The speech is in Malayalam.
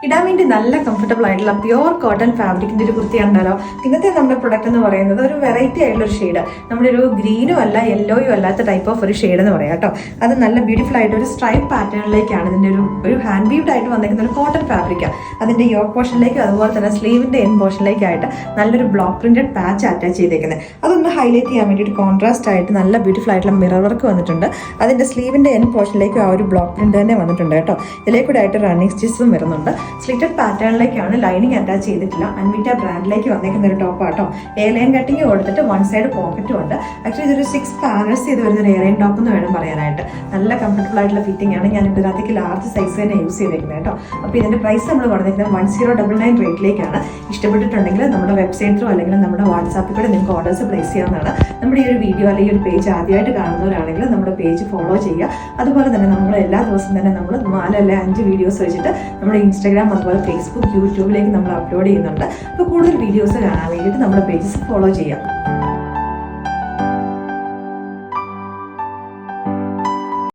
ഇടാൻ വേണ്ടി നല്ല കംഫർട്ടബിൾ ആയിട്ടുള്ള പ്യുവർ കോട്ടൺ ഫാബ്രിക്കിന്റെ ഒരു കുർത്തിയാണല്ലോ. ഇന്നത്തെ നമ്മുടെ പ്രൊഡക്റ്റ് എന്ന് പറയുന്നത് ഒരു വെറൈറ്റി ആയിട്ടുള്ള ഒരു ഷെയ്ഡ്, നമ്മുടെ ഒരു ഗ്രീനും അല്ല യെല്ലോയും അല്ലാത്ത ടൈപ്പ് ഓഫ് ഒരു ഷെയ്ഡ് എന്ന് പറയാം കേട്ടോ. അത് നല്ല ബ്യൂട്ടിഫുൾ ആയിട്ട് ഒരു സ്ട്രൈപ്പ് പാറ്റേണിലേക്കാണ് ഇതിന്റെ ഒരു ഹാൻഡ് വീവ്ഡ് ആയിട്ട് വന്നിരിക്കുന്ന ഒരു കോട്ടൺ ഫാബ്രിക്കാണ്. അതിന്റെ യോക്ക് പോർഷനിലേക്കും അതുപോലെ തന്നെ സ്ലീവിന്റെ എൻ പോർഷനിലേക്കായിട്ട് നല്ലൊരു ബ്ലോക്ക് പ്രിന്റഡ് പാച്ച് അറ്റാച്ച് ചെയ്തേക്കുന്നത്. അതൊന്ന് ഹൈലൈറ്റ് ചെയ്യാൻ വേണ്ടിയിട്ട് കോൺട്രാസ്റ്റ് ആയിട്ട് നല്ല ബ്യൂട്ടിഫുൾ ആയിട്ടുള്ള മിറർ വർക്ക് വന്നിട്ടുണ്ട്. അതിന്റെ സ്ലീവിന്റെ എൻ പോർഷനിലേക്കും ആ ഒരു ബ്ലോക്ക് പ്രിന്റ് തന്നെ വന്നിട്ടുണ്ട് കേട്ടോ. ഇതിലേക്കൂടെ ആയിട്ട് റണ്ണിങ് സ്റ്റിച്ചും വരുന്നുണ്ട്. സ്ലിറ്റഡ് പാറ്റേണിലേക്കാണ്, ലൈനിങ് അറ്റാച്ച് ചെയ്തിട്ടില്ല. അൻവിറ്റ ബ്രാൻഡിലേക്ക് വന്നിരിക്കുന്ന ഒരു ടോപ്പ് ആട്ടോ. എയർലൈൻ കട്ടിങ് കൊടുത്തിട്ട് വൺ സൈഡ് പോക്കറ്റും ഉണ്ട്. ആക്ച്വലി ഇതൊരു 6 പാനൽസ് ചെയ്ത് വരുന്ന ഒരു എയർലൈൻ ടോപ്പ് എന്ന് വേണം പറയാനായിട്ട്. നല്ല കംഫർട്ടബിൾ ആയിട്ടുള്ള ഫിറ്റിംഗ് ആണ്. ഞാൻ ഇതിനകത്തേക്ക് ലാർജ് സൈസ് തന്നെ യൂസ് ചെയ്തേക്കുന്നത് കേട്ടോ. അപ്പോൾ ഇതിന്റെ പ്രൈസ് നമ്മൾ പറഞ്ഞിരിക്കുന്നത് 1099 റേറ്റിലേക്കാണ്. ഇഷ്ടപ്പെട്ടിട്ടുണ്ടെങ്കിൽ നമ്മുടെ വെബ്സൈറ്റിലോ അല്ലെങ്കിൽ നമ്മുടെ വാട്സാപ്പിൽ കൂടെ നിങ്ങൾക്ക് ഓർഡേഴ്സ് പ്ലേസ് ചെയ്യാവുന്നതാണ്. നമ്മുടെ ഈ ഒരു വീഡിയോ അല്ലെങ്കിൽ ഒരു പേജ് ആദ്യമായിട്ട് കാണുന്നവരാണെങ്കിൽ നമ്മുടെ പേജ് ഫോളോ ചെയ്യുക. അതുപോലെ തന്നെ നമ്മൾ എല്ലാ ദിവസവും തന്നെ നമ്മൾ 4 അല്ലെങ്കിൽ 5 വീഡിയോസ് വെച്ചിട്ട് നമ്മുടെ ഇൻസ്റ്റാഗ്രാം അതുപോലെ ഫേസ്ബുക്ക് യൂട്യൂബിലേക്ക് നമ്മൾ അപ്ലോഡ് ചെയ്യുന്നുണ്ട്. അപ്പോൾ കൂടുതൽ വീഡിയോസ് കാണാൻ വേണ്ടിയിട്ട് നമ്മുടെ പേജസ് ഫോളോ ചെയ്യാം.